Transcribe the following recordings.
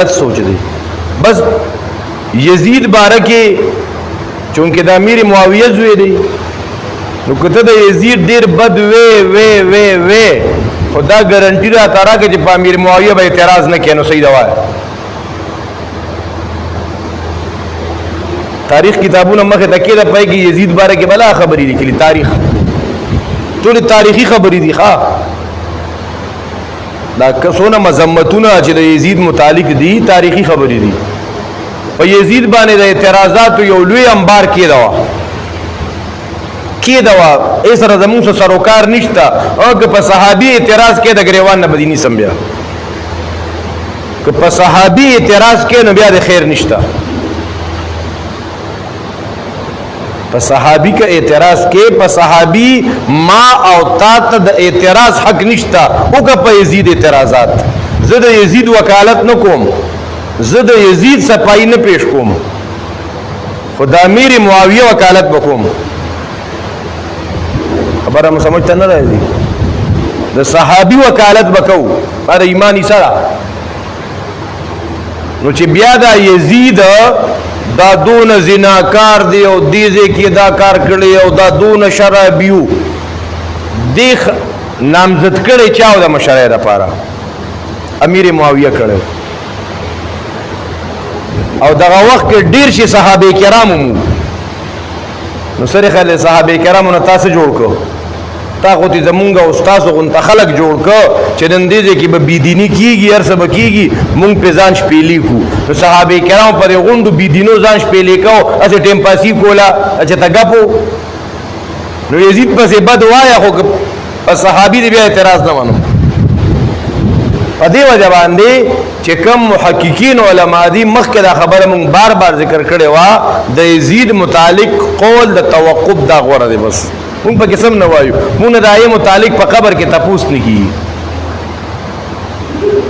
سوچ دی بس یزید باره کې چونکه د امیر معاویه زوی دی نو کته د یزید ډیر بد وی خدا ګارانټی را تارا کې چې په امیر معاویه به اعتراض نه کینو صحیح دا وای تاریخ کتابونه مخه تکي دا پای کې یزید باره کې بلا خبرې لیکلي تاریخ ټول تاریخي خبرې دي ښا دا کسونه مذمتونه چې د یزید متعلق دي تاریخي خبرې دي او یزید باندې د اعتراضات یو لوی انبار کېدا ایسر زمون سره سروکار نشتا او که په صحابي اعتراض کې د غریوان نه بدینی سم بیا که په صحابي اعتراض کې نو بیا د خیر نشتا په صحابي کا اعتراض کې په صحابي ما او تا ته د اعتراض حق نشتا او که په یزید اعتراضات زه د یزید وکالت نکوم زه د یزید صفائی نه پیش کوم خدا امیر معاویه وکالت بکوم خبره مو سمجھته نه راځي د صحابي وکالت بکو پر ایمانی سره نو چې بیا دا یزید دا دون زناکار دی او دیزه کې دا کار کړی او دا دون شرابیو دیخ نامزد کړي چاو د مشرع لپاره امیر معاویه کړو او دغه وخت کې ډیر شي صحابه کرامو نو سره خلک صحابه کرامو نه تاسو جوړ کو تا خو دې زمونږ استاد غون خلک جوړ کو چې نن دې کې به بيدینی کیږي هر څه بکیږي مونږ په ځان شپېلې کو نو صحابه کرام پر غوندو بيدینو ځان شپېلې کو اته ټیم پاسي کولا چې تګپو نو یزید پسې بد وایا خو صحابي دې بیا اعتراض نه ونه په دې وجه باندې چې کوم محققین علما دي مخکې دا خبره مونږ بار بار ذکر کړې وا د یزید متعلق قول د توقف دا غوړه دی بس مونږ په قسم نه وایو مونږ د آیه متعلق په قبر کې تپوس نه کی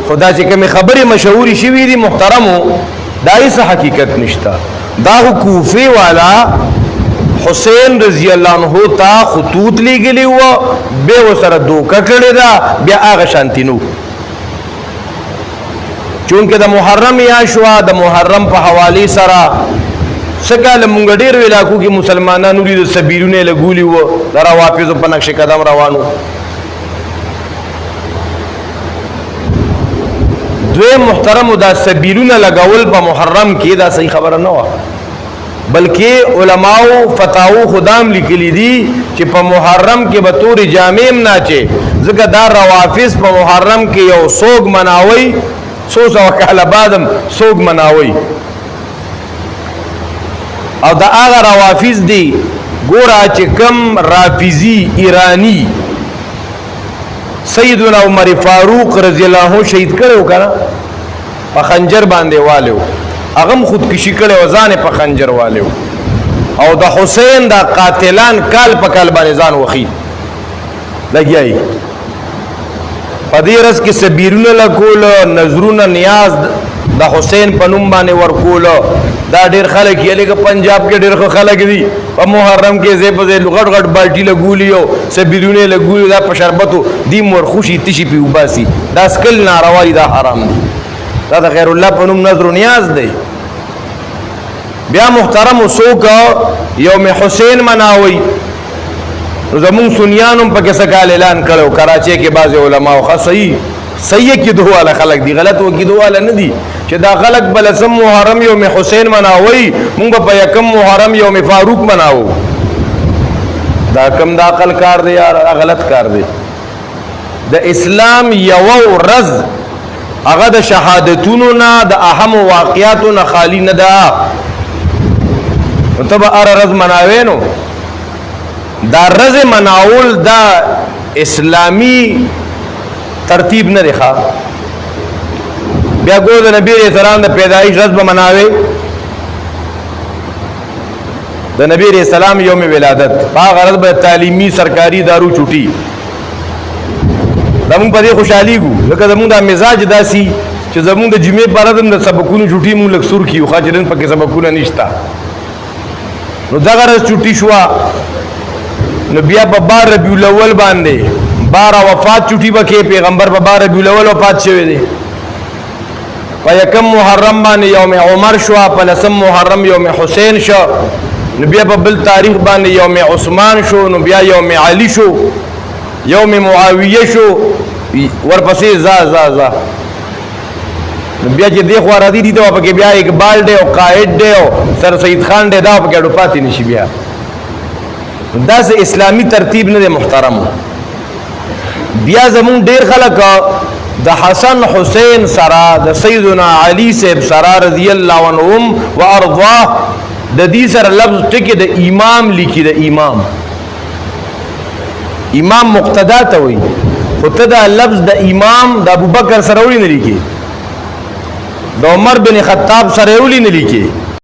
خدا چې کوم خبره مشهوري شوی دي محترمو دا هیڅ حقیقت نشتا دا کوفه والا حسین رضی الله عنه تا خطوط لګلی و به وسره دوکه کړی دا بیا هغه شانتینو چونکه د محرم یا شوا د محرم په حواله سره سکه مونږ ډیر علاقو کې مسلمانانو لري د سبیلونه لګولي وو درا واپس په نقش قدم روانو دوی محترم دا سبیلونه لګول په محرم کې دا صحیح خبره نه و بلکې علماو فتاوی خدام لیکلي دي چې په محرم کې به تور جامع نه چي ځکه دا روافض په محرم کې یو سوګ مناوي سوس وکاله بعدم سوګ مناوي او دا هغه روافض دي ګوره چې کم رافضي ایرانی سیدنا عمر فاروق رضی الله عنه شهید کړو کنه په خنجر باندې والو هغه خودکشي کړو ځان په خنجر والو او د حسین دا قاتلان کال په کال باندې ځان وخی لګیای په دې رس کې سبیرونه لکول نظرونه نیاز د حسین په نوم باندې ورکول دا ډیر خلک یې لکه پنجاب کې ډیر خلک دي په محرم کې زې په غټ غټ بالټي لګولیو سبیرونه لګول دا په شربتو دی مور خوشي تشي په وباسي دا سکل ناروا دي دا حرام دي دا د غیر الله په نوم نظر نیاز دی بیا محترم وسوک یوم حسین مناوي زمون سنیانم په کیسه کال اعلان کړو کراچي کې بعض علما او صحیح کې دوه خلک دي غلط و کې دوه نه دي چې دا خلک بل سم محرم یوم حسین مناوي مونږ په یکم محرم یوم فاروق مناو دا کم دا عقل کار دی یار غلط کار دی د اسلام یو ورځ هغه د شهادتونو نه د اهم واقعاتو نه خالی نه ده مطلب ارز مناوینو دا رز مناول دا اسلامی ترتیب نه دی ښا بیا ګور د نبی رسول الله د پیدایش رز به مناوي د نبی رسول الله یوم ولادت هغه رز به تعلیمی سرکاری دارو چوټي زمون په دې خوشحالي ګو لکه زمون د مزاج داسي چې زمون د جمعې پر ورځ د سبقونو چوټي مون لکسور کیو خاطرن پکې سبقونه نشتا نو دغه رز چوټي شو نو بیا په 12 ربیع الاول باندې 12 وفات چوټي بکې پیغمبر په 12 ربیع الاول وفات شوی دی په یکم محرم باندې یوم عمر شو، په لسم محرم یوم حسین شو، نو بیا په بل تاریخ باندې یوم عثمان شو، نو بیا یوم علی شو، یوم معاویه شو، ورپسې زا نو بیا چې دی خوا راځي دي ته پکې بیا اقبال دی او قائد دی او سر سید خان دی، دا پکې اډو پاتې نشي. بیا داسې اسلامي ترتیب نه دی محترم. بیا زمون ډیر خلک د حسن حسین سره د سیدنا علی صاحب سره رضی الله عنهم و ارضاه د دې سره لفظ ټکی د امام لیکي، د امام مقتدا ته وایي، خو ته دا لفظ د امام د ابوبکر سره ولې نه لیکي، د عمر بن خطاب سره ولې نه لیکي؟